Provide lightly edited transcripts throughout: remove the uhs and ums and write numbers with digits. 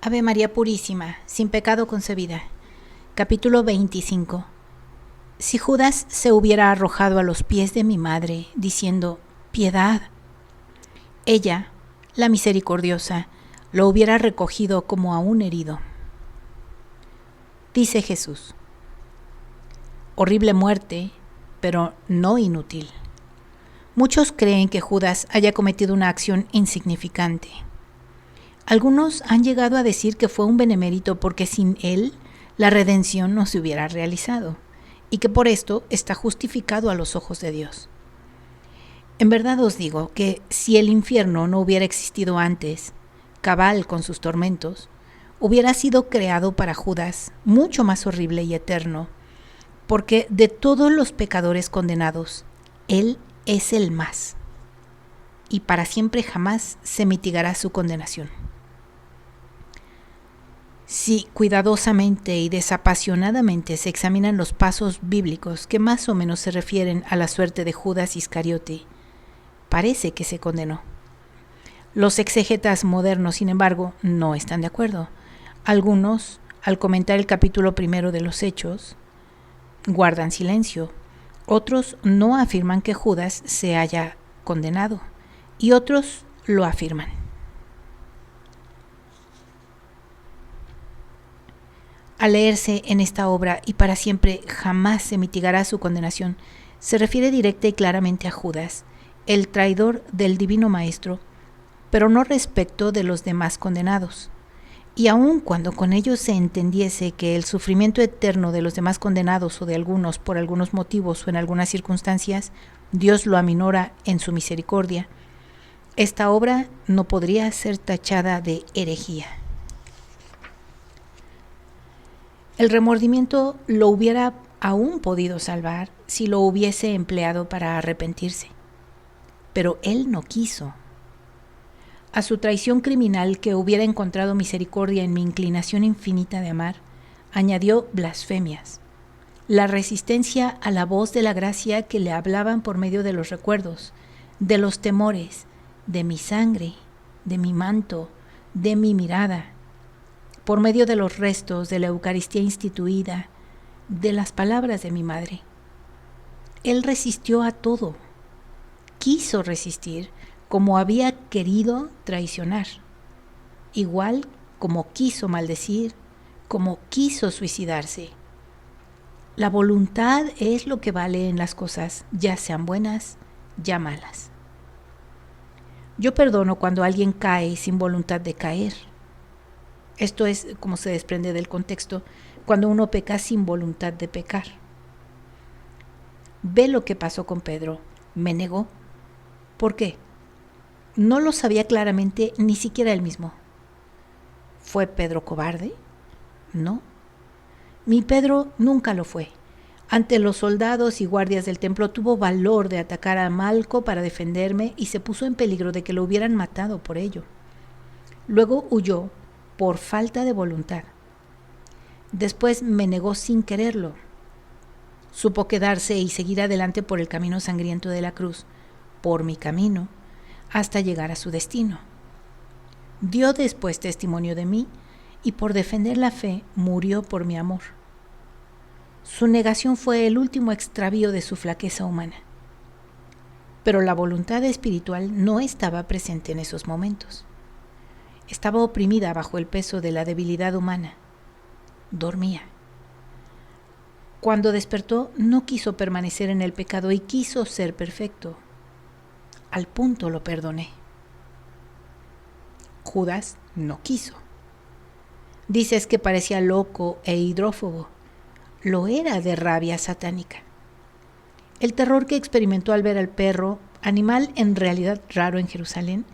Ave María Purísima, sin pecado concebida. Capítulo 25. Si Judas se hubiera arrojado a los pies de mi madre, diciendo, piedad, ella, la misericordiosa, lo hubiera recogido como a un herido. Dice Jesús, horrible muerte, pero no inútil. Muchos creen que Judas haya cometido una acción insignificante. Algunos han llegado a decir que fue un benemérito porque sin él la redención no se hubiera realizado y que por esto está justificado a los ojos de Dios. En verdad os digo que si el infierno no hubiera existido antes, cabal con sus tormentos, hubiera sido creado para Judas mucho más horrible y eterno, porque de todos los pecadores condenados, él es el más, y para siempre jamás se mitigará su condenación. Si cuidadosamente y desapasionadamente se examinan los pasos bíblicos que más o menos se refieren a la suerte de Judas Iscariote, parece que se condenó. Los exegetas modernos, sin embargo, no están de acuerdo. Algunos, al comentar el capítulo 1 de los Hechos, guardan silencio. Otros no afirman que Judas se haya condenado y otros lo afirman. Al leerse en esta obra y para siempre jamás se mitigará su condenación, se refiere directa y claramente a Judas, el traidor del Divino Maestro, pero no respecto de los demás condenados. Y aun cuando con ello se entendiese que el sufrimiento eterno de los demás condenados o de algunos por algunos motivos o en algunas circunstancias, Dios lo aminora en su misericordia, esta obra no podría ser tachada de herejía. El remordimiento lo hubiera aún podido salvar si lo hubiese empleado para arrepentirse, pero él no quiso. A su traición criminal, que hubiera encontrado misericordia en mi inclinación infinita de amar, añadió blasfemias, la resistencia a la voz de la gracia que le hablaban por medio de los recuerdos, de los temores, de mi sangre, de mi manto, de mi mirada, por medio de los restos de la Eucaristía instituida, de las palabras de mi madre. Él resistió a todo, quiso resistir, como había querido traicionar, igual como quiso maldecir, como quiso suicidarse. La voluntad es lo que vale en las cosas, ya sean buenas, ya malas. Yo perdono cuando alguien cae sin voluntad de caer. Esto es, como se desprende del contexto, cuando uno peca sin voluntad de pecar. Ve lo que pasó con Pedro. Me negó. ¿Por qué? No lo sabía claramente ni siquiera él mismo. ¿Fue Pedro cobarde? No. Mi Pedro nunca lo fue. Ante los soldados y guardias del templo tuvo valor de atacar a Malco para defenderme y se puso en peligro de que lo hubieran matado por ello. Luego huyó por falta de voluntad. Después me negó sin quererlo. Supo quedarse y seguir adelante por el camino sangriento de la cruz, por mi camino, hasta llegar a su destino. Dio después testimonio de mí y por defender la fe murió por mi amor. Su negación fue el último extravío de su flaqueza humana. Pero la voluntad espiritual no estaba presente en esos momentos. Estaba oprimida bajo el peso de la debilidad humana. Dormía. Cuando despertó, no quiso permanecer en el pecado y quiso ser perfecto. Al punto lo perdoné. Judas no quiso. Dices que parecía loco e hidrófobo. Lo era de rabia satánica. El terror que experimentó al ver al perro, animal en realidad raro en Jerusalén,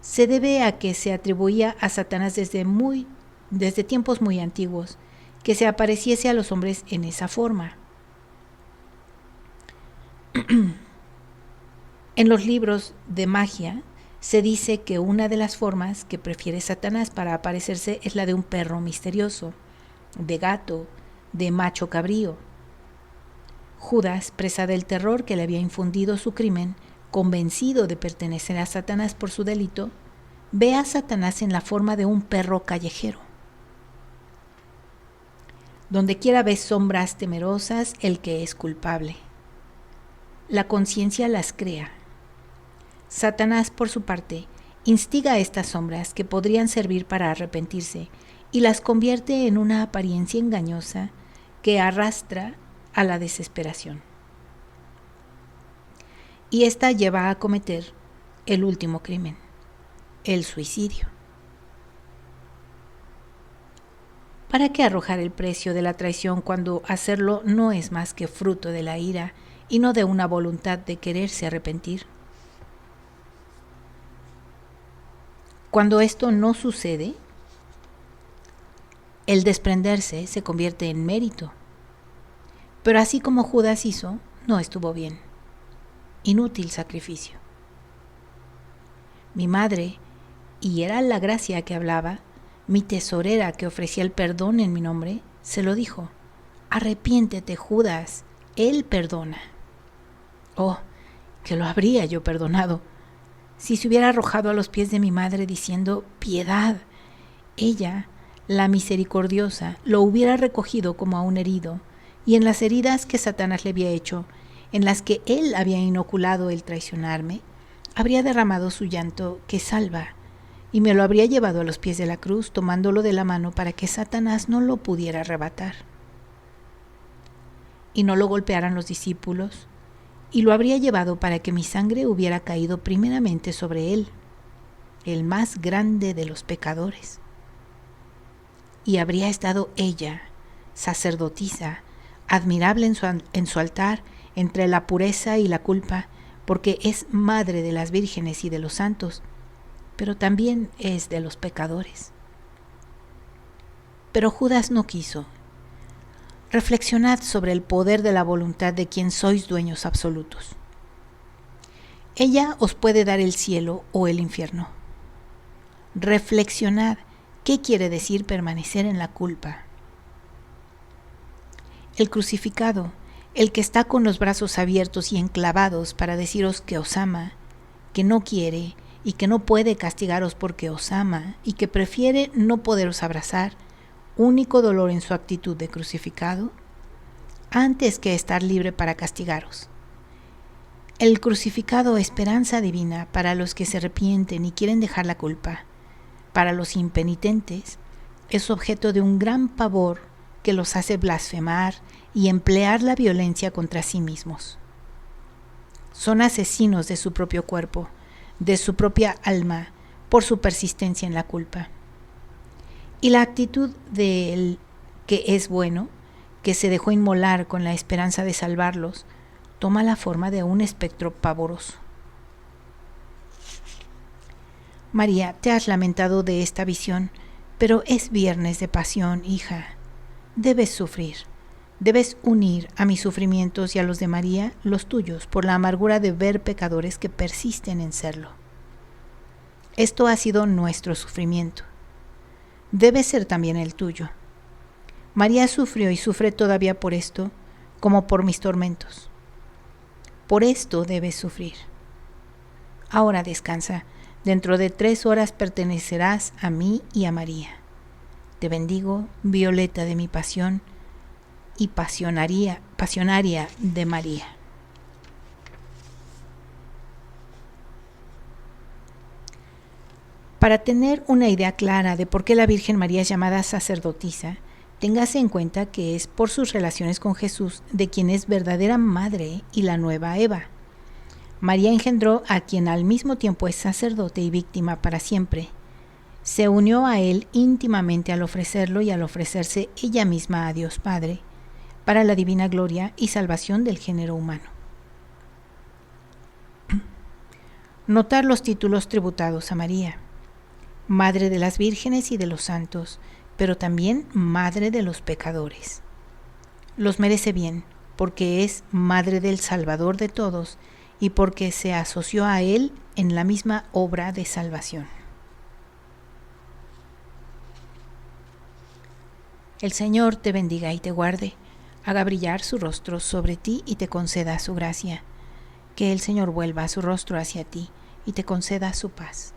se debe a que se atribuía a Satanás desde tiempos muy antiguos, que se apareciese a los hombres en esa forma. En los libros de magia se dice que una de las formas que prefiere Satanás para aparecerse es la de un perro misterioso, de gato, de macho cabrío. Judas, presa del terror que le había infundido su crimen, convencido de pertenecer a Satanás por su delito, ve a Satanás en la forma de un perro callejero. Donde quiera ves sombras temerosas el que es culpable. La conciencia las crea. Satanás, por su parte, instiga estas sombras que podrían servir para arrepentirse y las convierte en una apariencia engañosa que arrastra a la desesperación. Y esta lleva a cometer el último crimen, el suicidio. ¿Para qué arrojar el precio de la traición cuando hacerlo no es más que fruto de la ira y no de una voluntad de quererse arrepentir? Cuando esto no sucede, el desprenderse se convierte en mérito. Pero así como Judas hizo, no estuvo bien. Inútil sacrificio. Mi madre, y era la gracia que hablaba, mi tesorera que ofrecía el perdón en mi nombre, se lo dijo: arrepiéntete, Judas, él perdona. Oh, que lo habría yo perdonado si se hubiera arrojado a los pies de mi madre diciendo: piedad. Ella, la misericordiosa, lo hubiera recogido como a un herido, y en las heridas que Satanás le había hecho, en las que él había inoculado el traicionarme, habría derramado su llanto que salva, y me lo habría llevado a los pies de la cruz, tomándolo de la mano para que Satanás no lo pudiera arrebatar. Y no lo golpearan los discípulos, y lo habría llevado para que mi sangre hubiera caído primeramente sobre él, el más grande de los pecadores. Y habría estado ella, sacerdotisa, admirable en su altar, entre la pureza y la culpa, porque es madre de las vírgenes y de los santos, pero también es de los pecadores. Pero Judas no quiso. Reflexionad sobre el poder de la voluntad de quien sois dueños absolutos. Ella os puede dar el cielo o el infierno. Reflexionad qué quiere decir permanecer en la culpa. El crucificado, el que está con los brazos abiertos y enclavados para deciros que os ama, que no quiere y que no puede castigaros porque os ama y que prefiere no poderos abrazar, único dolor en su actitud de crucificado, antes que estar libre para castigaros. El crucificado, esperanza divina para los que se arrepienten y quieren dejar la culpa, para los impenitentes, es objeto de un gran pavor que los hace blasfemar y emplear la violencia contra sí mismos. Son asesinos de su propio cuerpo, de su propia alma, por su persistencia en la culpa. Y la actitud del que es bueno, que se dejó inmolar con la esperanza de salvarlos, toma la forma de un espectro pavoroso. María, te has lamentado de esta visión, pero es viernes de pasión, hija. Debes sufrir. Debes unir a mis sufrimientos y a los de María los tuyos por la amargura de ver pecadores que persisten en serlo. Esto ha sido nuestro sufrimiento. Debe ser también el tuyo. María sufrió y sufre todavía por esto, como por mis tormentos. Por esto debes sufrir. Ahora descansa. Dentro de 3 horas pertenecerás a mí y a María. Te bendigo, violeta de mi pasión y pasionaria de María. Para tener una idea clara de por qué la Virgen María es llamada sacerdotisa, téngase en cuenta que es por sus relaciones con Jesús de quien es verdadera madre y la nueva Eva. María engendró a quien al mismo tiempo es sacerdote y víctima para siempre. Se unió a él íntimamente al ofrecerlo y al ofrecerse ella misma a Dios Padre, para la divina gloria y salvación del género humano. Notar los títulos tributados a María: Madre de las vírgenes y de los santos, pero también Madre de los pecadores. Los merece bien, porque es Madre del Salvador de todos y porque se asoció a él en la misma obra de salvación. El Señor te bendiga y te guarde, haga brillar su rostro sobre ti y te conceda su gracia. Que el Señor vuelva su rostro hacia ti y te conceda su paz.